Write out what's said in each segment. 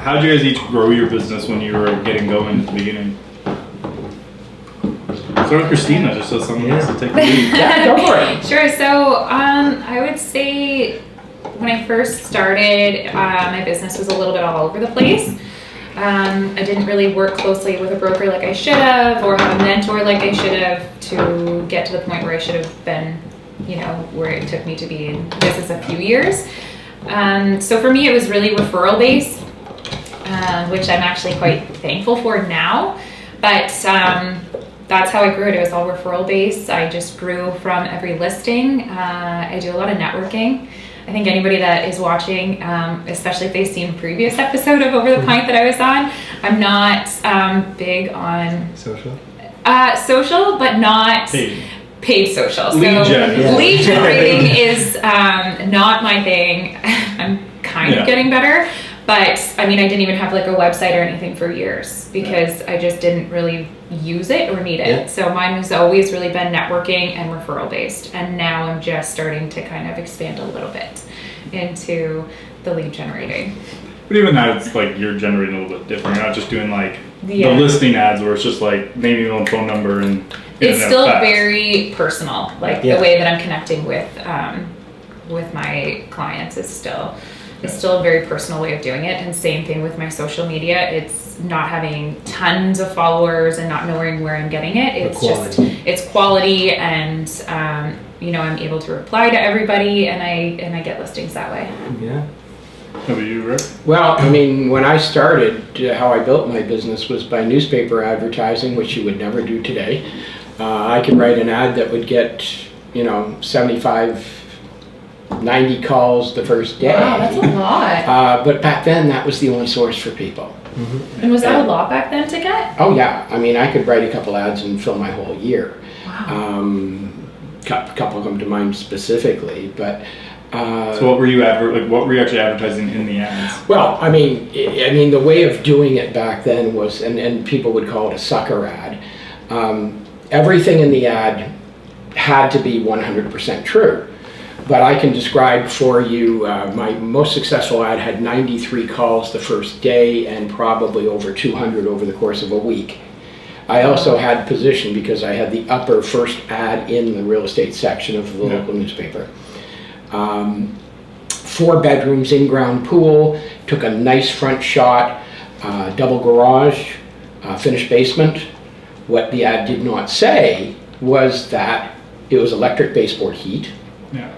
how did you guys each grow your business when you were getting going at the beginning? Start with Kristina, just so someone else to take the lead. Yeah, go for it. Sure. So I would say when I first started, my business was a little bit all over the place. I didn't really work closely with a broker like I should have, or have a mentor like I should have, to get to the point where I should have been, you know, where it took me to be in business a few years. So for me, it was really referral based, which I'm actually quite thankful for now. But that's how I grew it. It was all referral based. I just grew from every listing. I do a lot of networking. I think anybody that is watching, especially if they've seen previous episode of Over the Pint that I was on, I'm not big on social, but not paid social. Lead gen. Lead generating is not my thing. I'm kind of getting better, but I mean, I didn't even have like a website or anything for years because I just didn't really use it or need it. Yeah. So mine has always really been networking and referral based, and now I'm just starting to kind of expand a little bit into the lead generating. But even that, it's like you're generating a little bit different. You're not just doing like the Yeah. listing ads where it's just like name, email, and phone number, and It's still fax. very personal. Like the way that I'm connecting with my clients is still a very personal way of doing it. And same thing with my social media. It's not having tons of followers and not knowing where I'm getting it. It's just, it's quality, and you know, I'm able to reply to everybody, and I get listings that way. Yeah. How about you, Rick? Well, I mean, when I started, how I built my business was by newspaper advertising, which you would never do today. I could write an ad that would get, you know, 75, 90 calls the first day. Wow, that's a lot. But back then, that was the only source for people. Mm-hmm. And was that a lot back then to get? Oh yeah, I mean, I could write a couple ads and fill my whole year. Wow. A couple come to mind specifically, but. So what were you what were you actually advertising in the ads? Well, I mean, the way of doing it back then was, and people would call it a sucker ad. Everything in the ad had to be 100% true. But I can describe for you, my most successful ad had 93 calls the first day and probably over 200 over the course of a week. I also had position because I had the upper first ad in the real estate section of the local newspaper. 4 bedrooms, in-ground pool, took a nice front shot, double garage, finished basement. What the ad did not say was that it was electric baseboard heat. Yeah.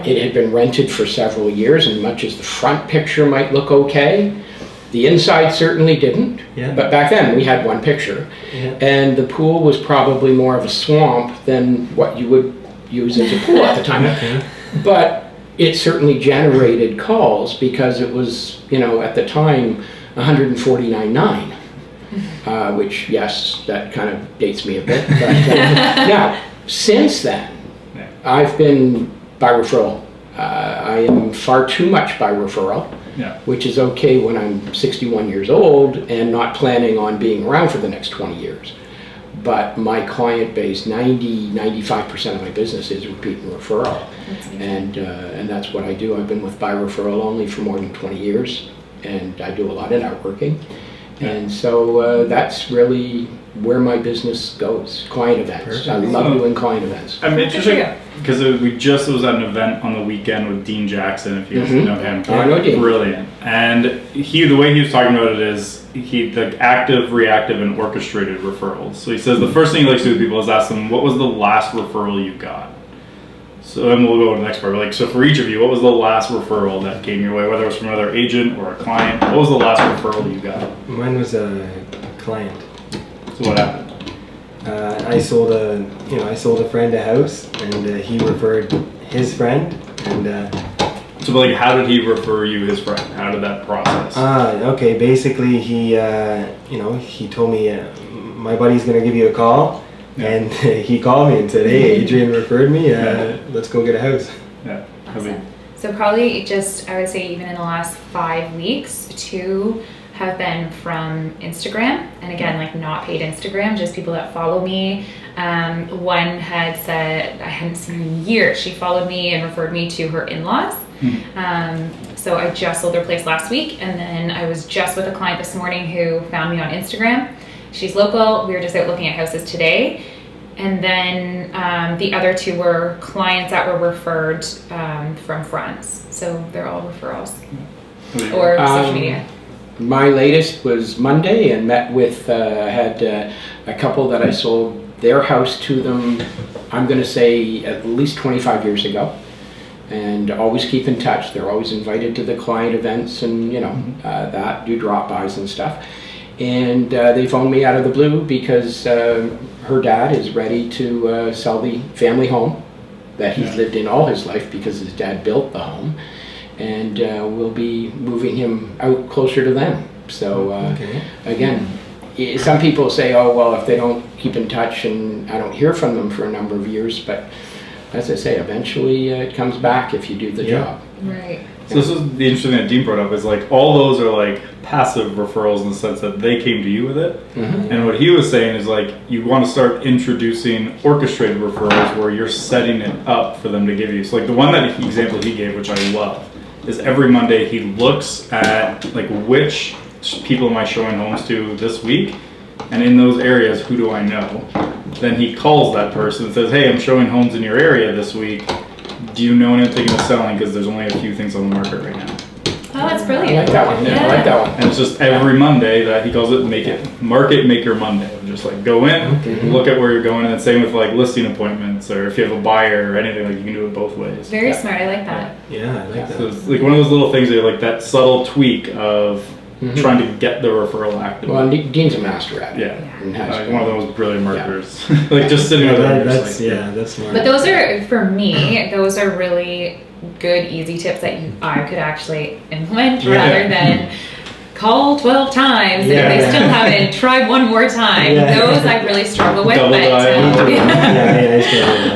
It had been rented for several years, and much as the front picture might look okay, the inside certainly didn't. Yeah. But back then we had one picture, and the pool was probably more of a swamp than what you would use as a pool at the time. Okay. But it certainly generated calls because it was, you know, at the time 149.9, which, yes, that kind of dates me a bit. But now, since then, I've been by referral. I am far too much by referral, which is okay when I'm 61 years old and not planning on being around for the next 20 years. But my client base, 95% of my business is repeat and referral. And that's what I do. I've been with by referral only for more than 20 years, and I do a lot of networking. And so that's really where my business goes, client events. Perfect. I love doing client events. I'm interested because we just was at an event on the weekend with Dean Jackson, if you guys know him. I know Dean. Brilliant. And the way he was talking about it is the active, reactive, and orchestrated referrals. So he says the first thing he likes to do with people is ask them, what was the last referral you got? So then we'll go to the next part. Like, so for each of you, what was the last referral that came your way, whether it was from another agent or a client? What was the last referral you got? Mine was a client. So what happened? I sold a friend a house, and he referred his friend, and So like, how did he refer you his friend? How did that process? Okay, basically he he told me my buddy's gonna give you a call, and he called me and said, hey, Adrian referred me, let's go get a house. Yeah. Awesome. So probably just, I would say even in the last 5 weeks, 2 have been from Instagram, and again, like not paid Instagram, just people that follow me. One had said I hadn't seen her in years. She followed me and referred me to her in-laws. So I just sold their place last week, and then I was just with a client this morning who found me on Instagram. She's local. We were just out looking at houses today. And then the other two were clients that were referred from friends. So they're all referrals or social media. My latest was Monday, and met with, had a couple that I sold their house to them, I'm going to say at least 25 years ago. And always keep in touch. They're always invited to the client events and, you know, that, do drop-bys and stuff. And they phoned me out of the blue because her dad is ready to sell the family home that he's lived in all his life because his dad built the home. And we'll be moving him out closer to them. So again, some people say, oh, well, if they don't keep in touch and I don't hear from them for a number of years, but as I say, eventually it comes back if you do the job. Right. So this is the interesting thing that Dean brought up is like all those are like passive referrals in the sense that they came to you with it. And what he was saying is like you want to start introducing orchestrated referrals where you're setting it up for them to give you. So like the one that example he gave, which I love, is every Monday he looks at like which people am I showing homes to this week, and in those areas who do I know. Then he calls that person and says, hey, I'm showing homes in your area this week. Do you know anything of selling? Because there's only a few things on the market right now. Oh, that's brilliant. I like that one. I like that one. And it's just every Monday that he calls it Market Maker Monday. Just like go in, look at where you're going, and then same with like listing appointments or if you have a buyer or anything, like you can do it both ways. Very smart. I like that. Yeah, I like that. So it's like one of those little things that like that subtle tweak of trying to get the referral active. Well, Dean's a master at it. Yeah. And has One of those brilliant marketers. Like just sitting there. That's smart. But those are, for me, those are really good, easy tips that I could actually implement rather than call 12 times and if they still haven't, try one more time. Those I really struggle with. Double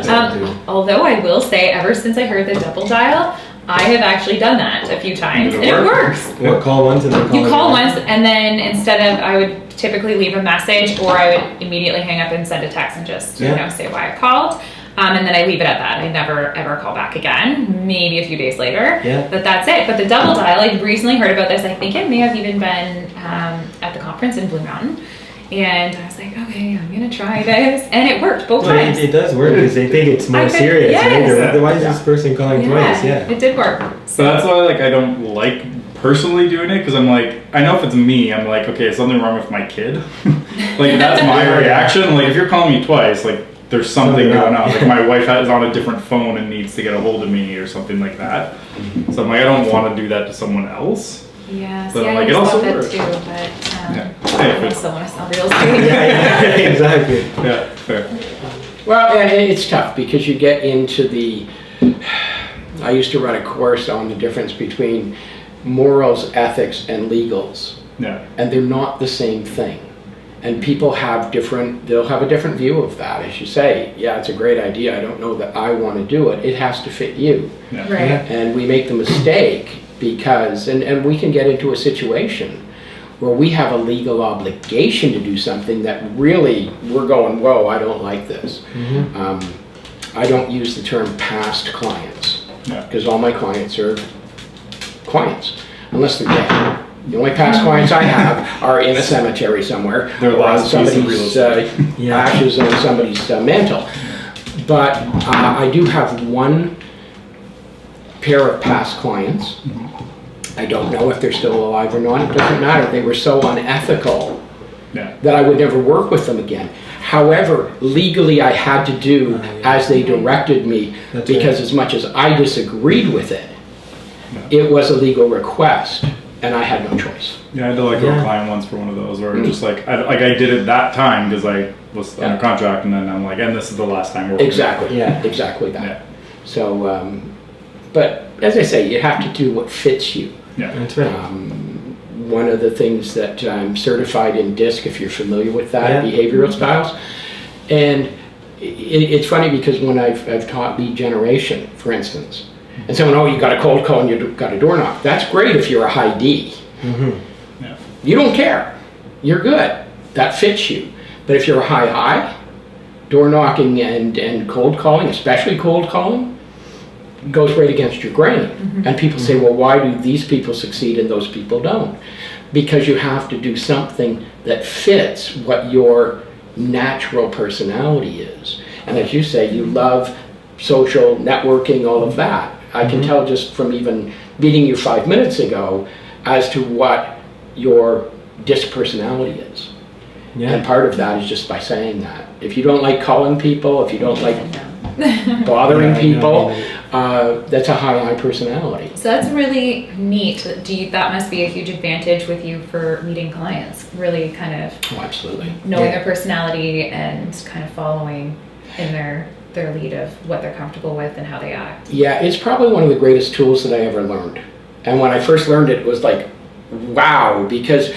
dial. Although I will say, ever since I heard the double dial, I have actually done that a few times, and it works. What, call once and then call You call again? once, and then instead of, I would typically leave a message, or I would immediately hang up and send a text and just, you know, say why I called. And then I leave it at that. I never ever call back again, maybe a few days later. But that's it. But the double dial, I recently heard about this. I think it may have even been at the conference in Blue Mountain. And I was like, okay, I'm going to try this. And it worked both times. It does work because they think it's more serious, right? Why is this person calling twice? It did work. So that's why like I don't like personally doing it because I'm like, I know if it's me, I'm like, okay, is something wrong with my kid? Like that's my reaction. Like if you're calling me twice, like there's something going on. Like my wife is on a different phone and needs to get a hold of me or something like that. So I'm like, I don't want to do that to someone else. Yeah, But I like, it used also that works. too, but Hey, I also want to sell real estate. Exactly. Yeah, fair. Well, and it's tough because you get into the, I used to run a course on the difference between morals, ethics, and legals. Yeah. And they're not the same thing. And people have they'll have a different view of that. As you say, yeah, it's a great idea. I don't know that I want to do it. It has to fit you. Yeah. Right. And we make the mistake because, and we can get into a situation where we have a legal obligation to do something that really we're going, whoa, I don't like this. I don't use the term past clients because all my clients are clients, unless they're dead. The only past clients I have are in a cemetery somewhere, Their or on last piece of real somebody's estate. ashes on somebody's mantle. But I do have one pair of past clients. I don't know if they're still alive or not. It doesn't matter. They were so unethical that I would never work with them again. However, legally I had to do as they directed me because as much as I disagreed with it, it was a legal request and I had no choice. Yeah, I had to like go to a client once for one of those, or just like I did it that time because I was under contract, and then I'm like, and this is the last time we're Exactly. Exactly that. Yeah. So, but as I say, you have to do what fits you. Yeah, that's right. One of the things that I'm certified in DISC, if you're familiar with that, behavioral styles, and it's funny because when I've taught lead generation, for instance, and someone, oh, you got a cold call and you got a door knock. That's great if you're a high D. You don't care. You're good. That fits you. But if you're a high, door knocking and cold calling, especially cold calling, goes right against your grain. And people say, well, why do these people succeed and those people don't? Because you have to do something that fits what your natural personality is. And as you say, you love social networking, all of that. I can tell just from even meeting you 5 minutes ago as to what your disc personality is. Yeah. And part of that is just by saying that. If you don't like calling people, if you don't like bothering people, that's a high I personality. So that's really neat. That must be a huge advantage with you for meeting clients, really kind of Absolutely. knowing their personality and kind of following in their lead of what they're comfortable with and how they act. Yeah, it's probably one of the greatest tools that I ever learned. And when I first learned it, it was like, wow, because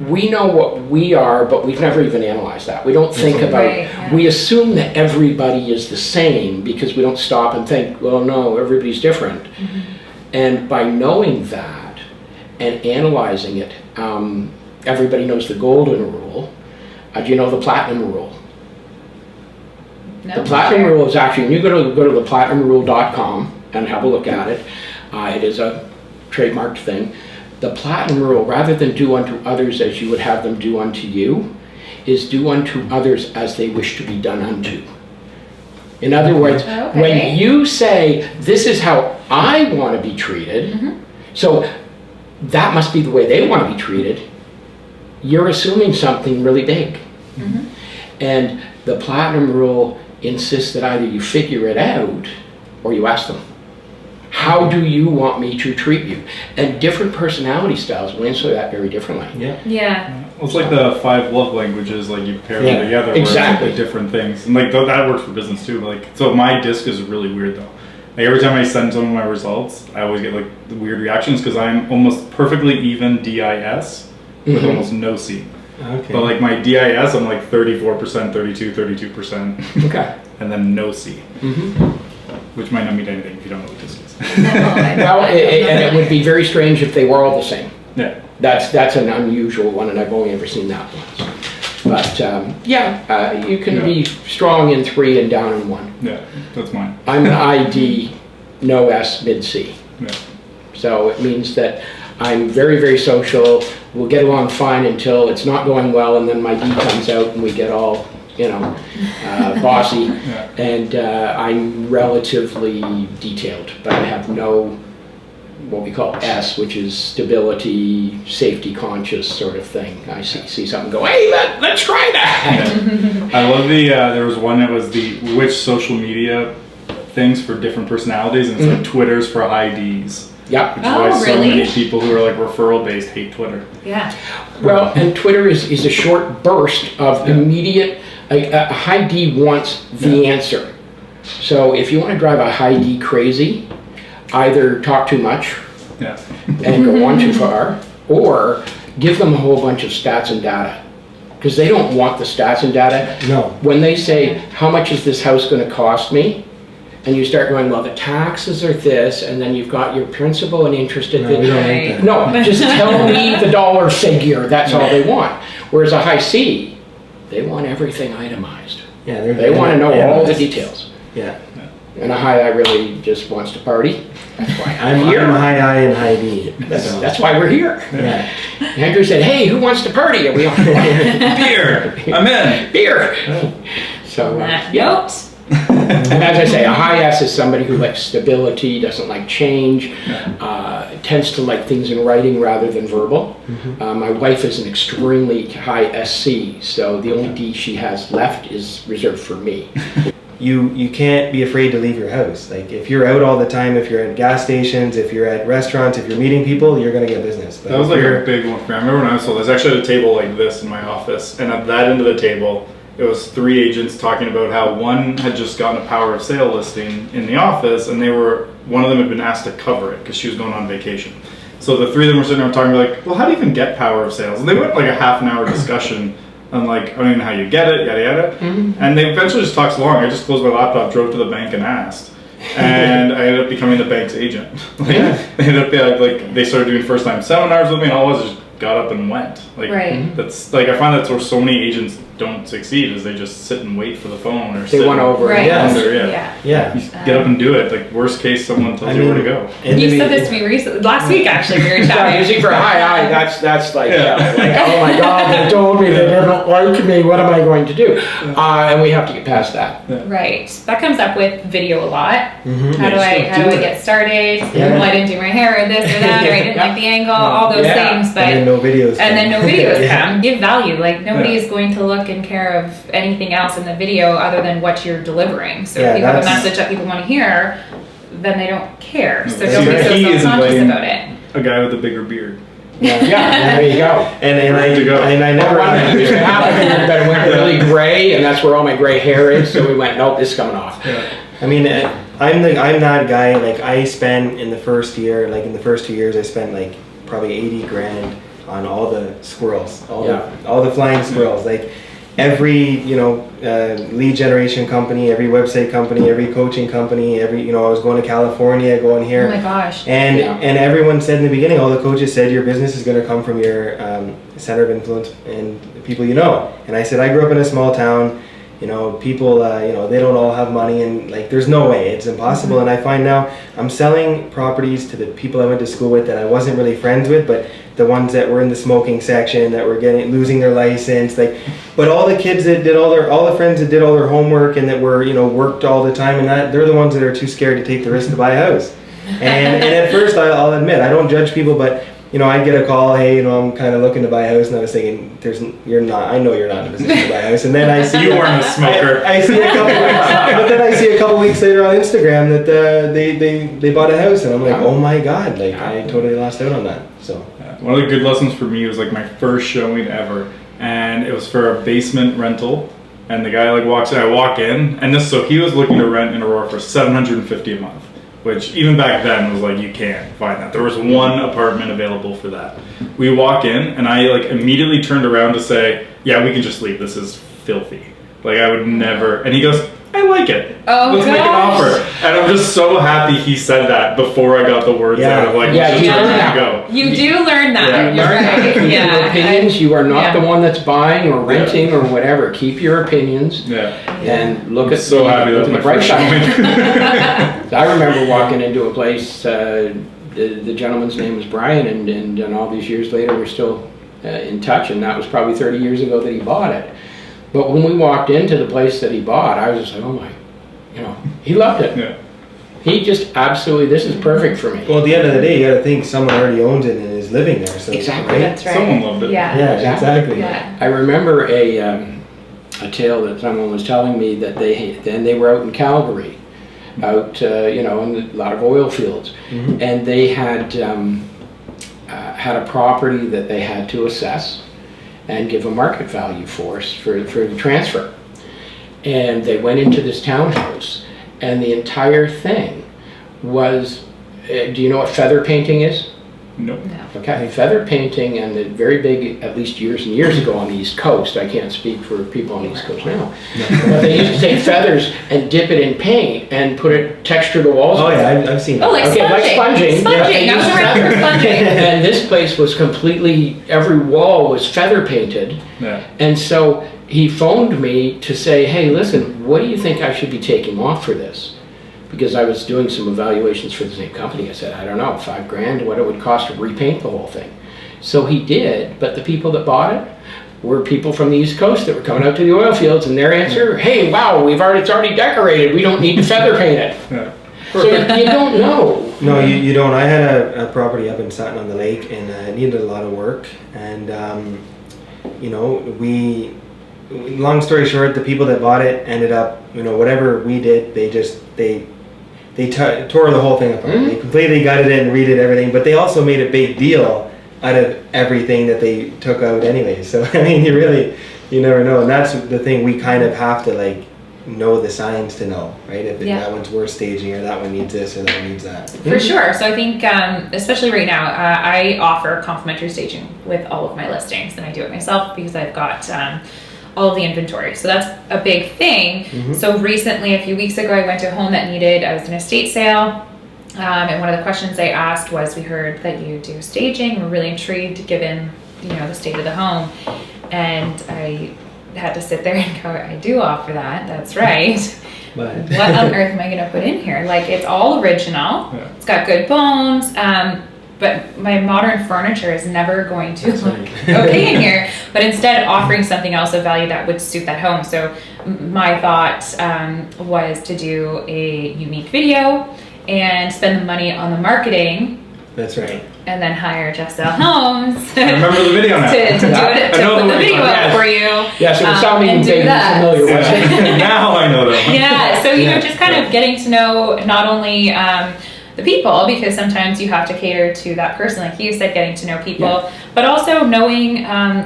we know what we are, but we've never even analyzed that. We don't think about, we assume that everybody is the same because we don't stop and think, well, no, everybody's different. And by knowing that and analyzing it, everybody knows the golden rule. Do you know the platinum rule? No, The platinum rule is actually, you go to the platinumrule.com and have a look at it. It is a trademarked thing. The platinum rule, rather than do unto others as you would have them do unto you, is do unto others as they wish to be done unto. In other words, when you say, this is how I want to be treated, so that must be the way they want to be treated, you're assuming something really big. And the platinum rule insists that either you figure it out or you ask them, how do you want me to treat you? And different personality styles will answer that very differently. Yeah. Well, it's like the 5 love languages, like you pair them together, where exactly. it's like the different things, and like that works for business too. Like, so my disc is really weird though. Like every time I send some of my results, I always get like the weird reactions because I'm almost perfectly even DIS with almost no C. Okay. But like my DIS, I'm like 34%, 32%. Okay. And then no C. Which might not mean anything if you don't know what disc is. Well, and it would be very strange if they were all the same. Yeah. That's an unusual one, and I've only ever seen that once. But you can be strong in 3 and down in 1. Yeah, that's mine. I'm an ID, no S, mid C. Yeah. So it means that I'm very, very social. We'll get along fine until it's not going well, and then my D comes out, and we get all, bossy. Yeah. And I'm relatively detailed, but I have no, what we call S, which is stability, safety conscious sort of thing. I see something go, hey, let's try that. Yeah. I love there was one that was which social media things for different personalities, and it's like Twitter's for IDs. Yeah. Which is why so many people who are like referral based hate Twitter. Yeah. Well, and Twitter is a short burst of immediate, a high D wants the answer. So if you want to drive a high D crazy, either talk too much and go on too far, or give them a whole bunch of stats and data. Because they don't want the stats and data. No. When they say, how much is this house going to cost me? And you start going, well, the taxes are this, and then you've got your principal and interest at No, we don't like that. No, just tell me the dollar figure. That's all they want. Whereas a high C, they want everything itemized. Yeah, They want to know all the details. Yeah. And a high I really just wants to party. That's why I'm I'm here. a high I and high D. That's why we're here. Yeah. Andrew said, hey, who wants to party? And we all Beer! I'm in! beer. So, Nope. And as I say, a high S is somebody who likes stability, doesn't like change, tends to like things in writing rather than verbal. My wife is an extremely high SC, so the only D she has left is reserved for me. You can't be afraid to leave your house. Like if you're out all the time, if you're at gas stations, if you're at restaurants, if you're meeting people, you're gonna get business. But That was like a big one for me. I remember when I was sold, there's actually a table like this in my office, and at that end of the table, it was 3 agents talking about how one had just gotten a power of sale listing in the office, and one of them had been asked to cover it because she was going on vacation. So the 3 of them were sitting there talking like, well, how do you even get power of sales? And they went like a half an hour discussion on like, I don't even know how you get it, yada yada. And they eventually just talked so long. I just closed my laptop, drove to the bank, and asked. And I ended up becoming the bank's agent. They ended up like they started doing first time seminars with me, and all I was just got up and went. Like Right. that's like I find that's where so many agents don't succeed is they just sit and wait for the phone or They want over. Right. Yes. You just get up and do it. Like worst case, someone tells you where to go. And You said this to me recently, last week actually, we were chatting. Usually for hi, that's like, Yeah. like, oh my God, they told me they don't like me. What am I going to do? And we have to get past that. Right. That comes up with video a lot. Mhm. How do I get started? Yeah. Well, I didn't do my hair or this or that, or I didn't like the angle, all those Yeah. things. But And then no videos. and then no videos Yeah. come. Give value. Like nobody is going to look and care of anything else in the video other than what you're delivering. So Yeah, if you have a that's- message that people want to hear, then they don't care. So See, don't be the key so is self-conscious inviting about it. a guy with a bigger beard. Yeah, there you go. And Ready to go. I never. But it went really gray, and that's where all my gray hair is. So we went, nope, this is coming off. I mean, I'm that guy. Like I spent in the first year, like in the first 2 years, I spent like probably 80 grand on all the squirrels, all the flying squirrels. Like every lead generation company, every website company, every coaching company, I was going to California, going here. Oh my gosh. And everyone said in the beginning, all the coaches said your business is going to come from your center of influence and the people you know. And I said I grew up in a small town. People, they don't all have money, and like, there's no way, it's impossible. Mm-hmm. And I find now I'm selling properties to the people I went to school with that I wasn't really friends with, but the ones that were in the smoking section that were losing their license, but all the kids that did all the friends that did all their homework and that were, worked all the time, and that they're the ones that are too scared to take the risk to buy a house. And at first, I'll admit, I don't judge people, but I'd get a call, hey, I'm kind of looking to buy a house, and I was thinking, I know you're not in a position to buy a house, and then I see You weren't a smoker. I see a couple weeks, but then I see a couple weeks later on Instagram that they bought a house, and I'm like, oh my God, I totally lost out on that. So One of the good lessons for me was like my first showing ever, and it was for a basement rental. And the guy walks in, I walk in, and so he was looking to rent in Aurora for $750 a month. Which even back then was like, you can't find that. There was one apartment available for that. We walk in, and I immediately turned around to say, yeah, we can just leave. This is filthy. I would never. And he goes, I like it. Oh, Let's make an offer. And I'm just so happy he said that before I got the words out of let's just turn and go. You do learn that. Yeah. You're right. Keep your opinions. You are not the one that's buying or renting or whatever. Keep your opinions. Yeah. And look at So happy that was my bright first side. showing. I remember walking into a place. The gentleman's name was Brian, and all these years later, we're still in touch. And that was probably 30 years ago that he bought it. But when we walked into the place that he bought, I was just like, oh my, he loved it. Yeah. He just absolutely, this is perfect for me. well, at the end of the day, you got to think someone already owns it and is living there. So Exactly. right? That's right. Someone loved it. Yeah. Exactly. Yeah. I remember a tale that someone was telling me that they were out in Calgary, out in a lot of oil fields, Mhm. and they had a property that they had to assess and give a market value for the transfer. And they went into this townhouse, and the entire thing was, do you know what feather painting is? Nope. No. Okay, feather painting, and the very big, at least years and years ago on the East Coast, I can't speak for people on the East Coast now, but they used to take feathers and dip it in paint and put it texture the walls. Oh yeah, I've seen that. Oh, like Okay, sponging. like sponging. Sponging. Yeah. I was around for sponging. And this place was completely, every wall was feather painted. Yeah. And so he phoned me to say, hey, listen, what do you think I should be taking off for this? Because I was doing some evaluations for the same company. I said, I don't know, $5,000, what it would cost to repaint the whole thing. So he did, but the people that bought it were people from the East Coast that were coming out to the oil fields, and their answer, hey, wow, it's already decorated, we don't need to feather paint it. Yeah. So you don't know. No, you don't. I had a property up in Satin on the Lake, and it needed a lot of work. And long story short, the people that bought it ended up, whatever we did, they tore the whole thing apart. Mm-hmm. They completely gutted it and redid everything, but they also made a big deal out of everything that they took out anyway. So I mean, you never know, and that's the thing. We kind of have to know the signs to know, right? If that one's worth staging, or that one needs this, or that one needs that. For sure. So I think, especially right now, I offer complimentary staging with all of my listings, and I do it myself because I've got all of the inventory. So that's a big thing. Mm-hmm. So recently, a few weeks ago, I went to a home that I was in a estate sale. And one of the questions they asked was, we heard that you do staging. We're really intrigued given, the state of the home. And I had to sit there and go, I do offer that. That's right. But What on earth am I going to put in here? Like, it's all original. Yeah. It's got good bones. But my modern furniture is never going to That's look right. okay in here. But instead, offering something else of value that would suit that home. So my thought was to do a unique video and spend the money on the marketing, that's right. and then hire Jessel Homes I remember the video now. to do it, to I know put the the one video you're up talking for you. Yes, it was sounding and do vaguely that. familiar with it. Yeah. Now I know that one. Yeah, so you know, Yeah. just kind of getting to know not only the people, because sometimes you have to cater to that person, like you said, getting to know people, but also knowing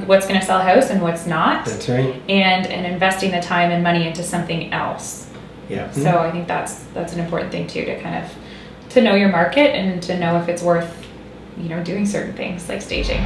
what's going to sell a house and what's not, That's right. and investing the time and money into something else. Yeah. So I think that's an important thing too, to kind of to know your market and to know if it's worth, you know, doing certain things like staging.